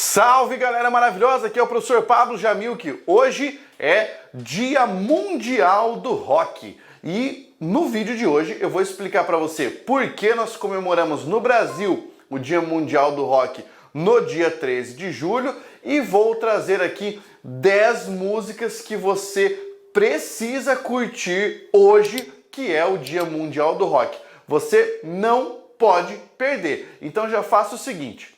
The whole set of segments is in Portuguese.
Salve, galera maravilhosa, aqui é o professor Pablo Jamilk. Hoje é Dia Mundial do Rock e no vídeo de hoje eu vou explicar para você por que nós comemoramos no Brasil o Dia Mundial do Rock no dia 13 de julho e vou trazer aqui 10 músicas que você precisa curtir hoje, que é o Dia Mundial do Rock. Você não pode perder. Então já faça o seguinte: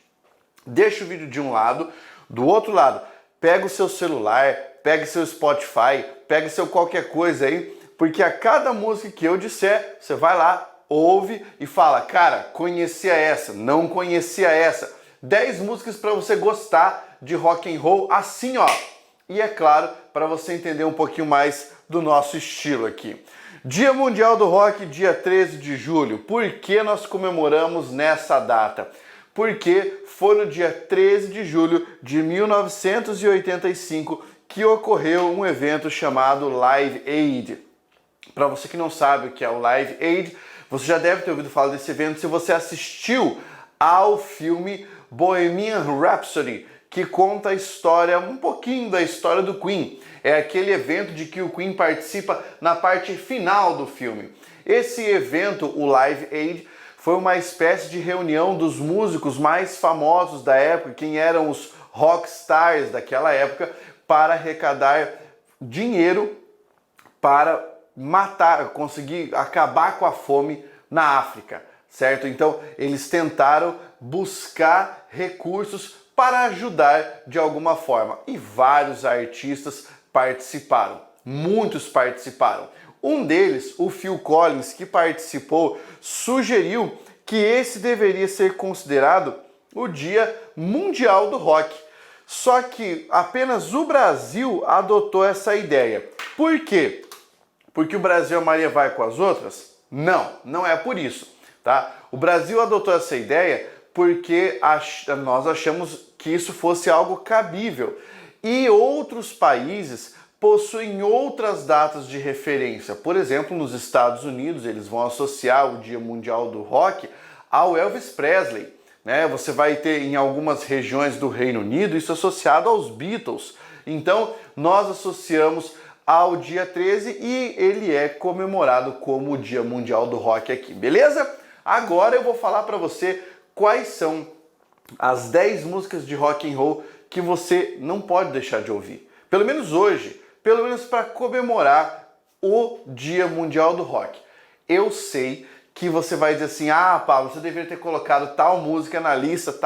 deixa o vídeo de um lado, do outro lado, pega o seu celular, pega seu Spotify, pega seu qualquer coisa aí, porque a cada música que eu disser, você vai lá, ouve e fala, cara, conhecia essa, não conhecia essa. 10 músicas para você gostar de rock and roll assim, ó. E é claro, para você entender um pouquinho mais do nosso estilo aqui. Dia Mundial do Rock, dia 13 de julho. Por que nós comemoramos nessa data? Porque foi no dia 13 de julho de 1985 que ocorreu um evento chamado Live Aid. Para você que não sabe o que é o Live Aid, você já deve ter ouvido falar desse evento se você assistiu ao filme Bohemian Rhapsody, que conta a história, um pouquinho da história do Queen. É aquele evento de que o Queen participa na parte final do filme. Esse evento, o Live Aid, foi uma espécie de reunião dos músicos mais famosos da época, quem eram os rockstars daquela época, para arrecadar dinheiro para conseguir acabar com a fome na África, certo? Então eles tentaram buscar recursos para ajudar de alguma forma e vários artistas participaram, muitos participaram. Um deles, o Phil Collins, que participou, sugeriu que esse deveria ser considerado o Dia Mundial do Rock. Só que apenas o Brasil adotou essa ideia. Por quê? Porque o Brasil a Maria vai com as outras? Não, não é por isso, tá? O Brasil adotou essa ideia porque nós achamos que isso fosse algo cabível. E outros países possuem outras datas de referência. Por exemplo, nos Estados Unidos, eles vão associar o Dia Mundial do Rock ao Elvis Presley, né? Você vai ter em algumas regiões do Reino Unido isso associado aos Beatles. Então, nós associamos ao dia 13 e ele é comemorado como o Dia Mundial do Rock aqui, beleza? Agora eu vou falar para você quais são as 10 músicas de rock and roll que você não pode deixar de ouvir. Pelo menos hoje, pelo menos para comemorar o Dia Mundial do Rock. Eu sei que você vai dizer assim, ah, Pablo, você deveria ter colocado tal música na lista,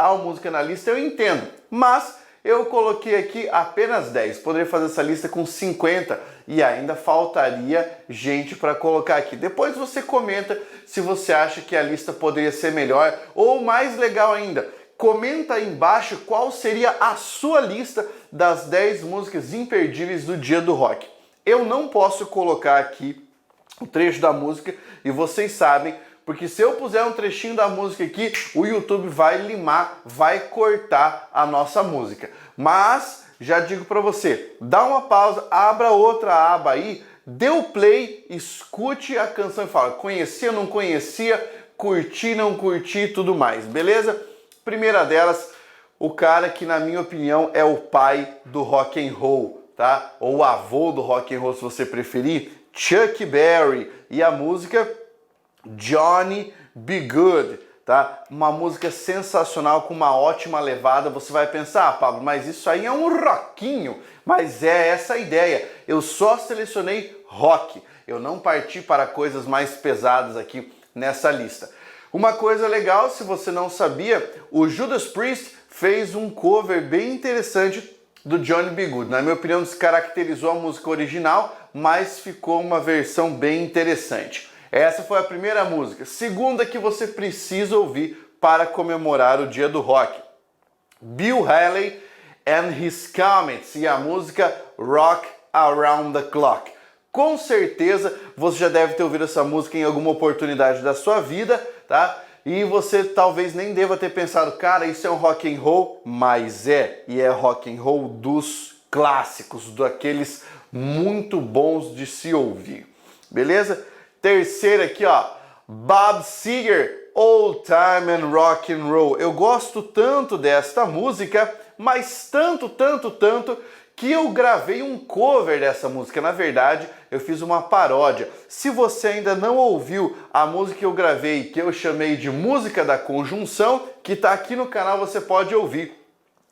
eu entendo. Mas eu coloquei aqui apenas 10. Poderia fazer essa lista com 50 e ainda faltaria gente para colocar aqui. Depois você comenta se você acha que a lista poderia ser melhor ou mais legal ainda. Comenta aí embaixo qual seria a sua lista das 10 músicas imperdíveis do Dia do Rock. Eu não posso colocar aqui o trecho da música e vocês sabem, porque se eu puser um trechinho da música aqui, o YouTube vai limar, vai cortar a nossa música. Mas já digo para você, dá uma pausa, abra outra aba aí, dê o play, escute a canção e fala, conhecia, não conhecia, curti, não curti e tudo mais, beleza? Primeira delas, o cara que na minha opinião é o pai do rock and roll, tá? Ou o avô do rock and roll, se você preferir, Chuck Berry, e a música Johnny B. Good, tá? Uma música sensacional com uma ótima levada. Você vai pensar, ah, Pablo, mas isso aí é um rockinho, mas é essa a ideia. Eu só selecionei rock, eu não parti para coisas mais pesadas aqui nessa lista. Uma coisa legal, se você não sabia, o Judas Priest fez um cover bem interessante do Johnny B. Good. Na minha opinião, descaracterizou a música original, mas ficou uma versão bem interessante. Essa foi a primeira música. Segunda que você precisa ouvir para comemorar o Dia do Rock. Bill Haley and His Comets e a música Rock Around the Clock. Com certeza você já deve ter ouvido essa música em alguma oportunidade da sua vida, tá? E você talvez nem deva ter pensado, cara, isso é um rock and roll, mas e é rock and roll dos clássicos, daqueles muito bons de se ouvir, beleza? Terceira aqui, ó, Bob Seger, Old Time and Rock and Roll. Eu gosto tanto desta música mas tanto, que eu gravei um cover dessa música. Na verdade, eu fiz uma paródia. Se você ainda não ouviu a música que eu gravei, que eu chamei de Música da Conjunção, que está aqui no canal, você pode ouvir.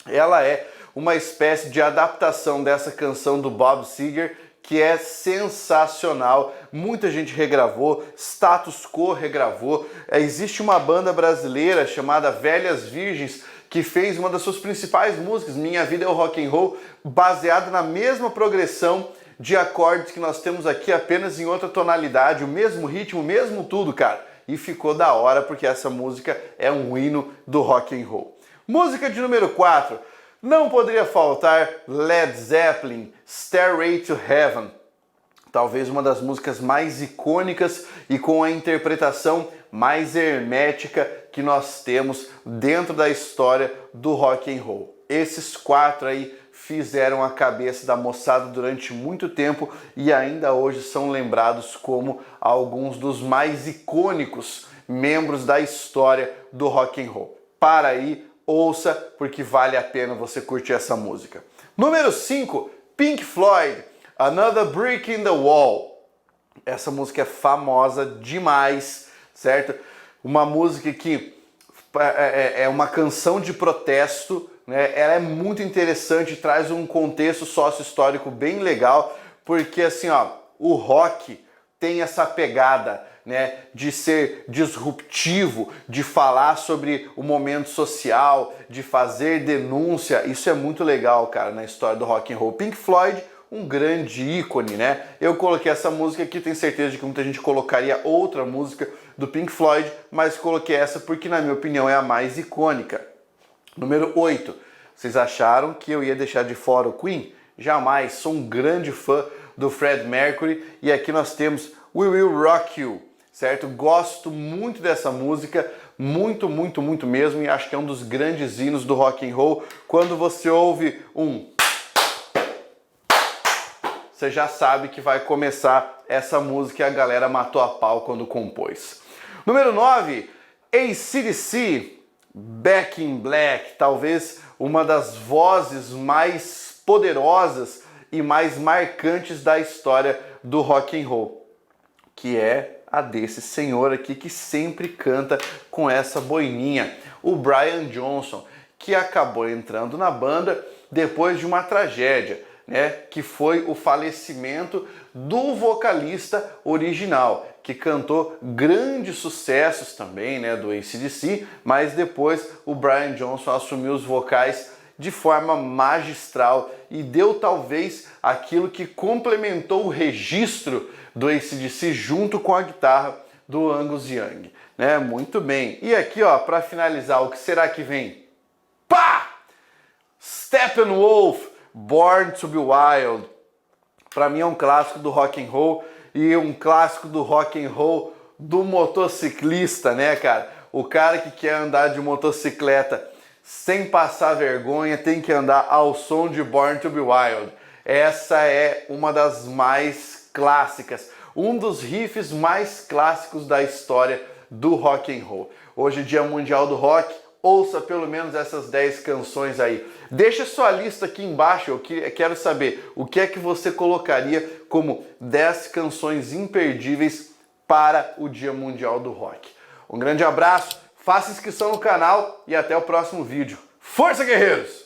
Ela é uma espécie de adaptação dessa canção do Bob Seger, que é sensacional. Muita gente regravou, Status Quo regravou. Existe uma banda brasileira chamada Velhas Virgens que fez uma das suas principais músicas, Minha Vida é o Rock and Roll, baseado na mesma progressão de acordes que nós temos aqui, apenas em outra tonalidade, o mesmo ritmo, o mesmo tudo, cara. E ficou da hora porque essa música é um hino do rock and roll. Música de número 4. Não poderia faltar Led Zeppelin, Stairway to Heaven. Talvez uma das músicas mais icônicas e com a interpretação mais hermética que nós temos dentro da história do rock and roll. Esses 4 aí fizeram a cabeça da moçada durante muito tempo e ainda hoje são lembrados como alguns dos mais icônicos membros da história do rock and roll. Para aí, ouça, porque vale a pena você curtir essa música. Número 5, Pink Floyd, Another Brick in the Wall. Essa música é famosa demais, certo? Uma música que é uma canção de protesto, né? Ela é muito interessante, traz um contexto sócio-histórico bem legal, porque assim, ó, o rock tem essa pegada, né, de ser disruptivo, de falar sobre o momento social, de fazer denúncia. Isso é muito legal, cara, na história do rock and roll. Pink Floyd, um grande ícone, né? Eu coloquei essa música aqui, tenho certeza de que muita gente colocaria outra música do Pink Floyd, mas coloquei essa porque, na minha opinião, é a mais icônica. Número 8. Vocês acharam que eu ia deixar de fora o Queen? Jamais, sou um grande fã do Fred Mercury e aqui nós temos We Will Rock You, certo? Gosto muito dessa música, muito mesmo, e acho que é um dos grandes hinos do rock and roll. Quando você ouve você já sabe que vai começar essa música e a galera matou a pau quando compôs. Número 9, AC/DC, Back in Black, talvez uma das vozes mais poderosas e mais marcantes da história do rock and roll, que é a desse senhor aqui que sempre canta com essa boininha, o Brian Johnson, que acabou entrando na banda depois de uma tragédia, né, que foi o falecimento do vocalista original, que cantou grandes sucessos também, né, do AC/DC, mas depois o Brian Johnson assumiu os vocais de forma magistral e deu talvez aquilo que complementou o registro do AC/DC junto com a guitarra do Angus Young, né? Muito bem. E aqui, ó, para finalizar, o que será que vem? Pá! Steppenwolf, Born to be Wild. Para mim é um clássico do rock and roll e um clássico do rock and roll do motociclista, né, cara? O cara que quer andar de motocicleta sem passar vergonha tem que andar ao som de Born to be Wild. Essa é uma das mais clássicas, um dos riffs mais clássicos da história do rock and roll. Hoje, Dia Mundial do Rock, ouça pelo menos essas 10 canções aí. Deixa sua lista aqui embaixo, eu quero saber o que é que você colocaria como 10 canções imperdíveis para o Dia Mundial do Rock. Um grande abraço, faça inscrição no canal e até o próximo vídeo. Força, guerreiros!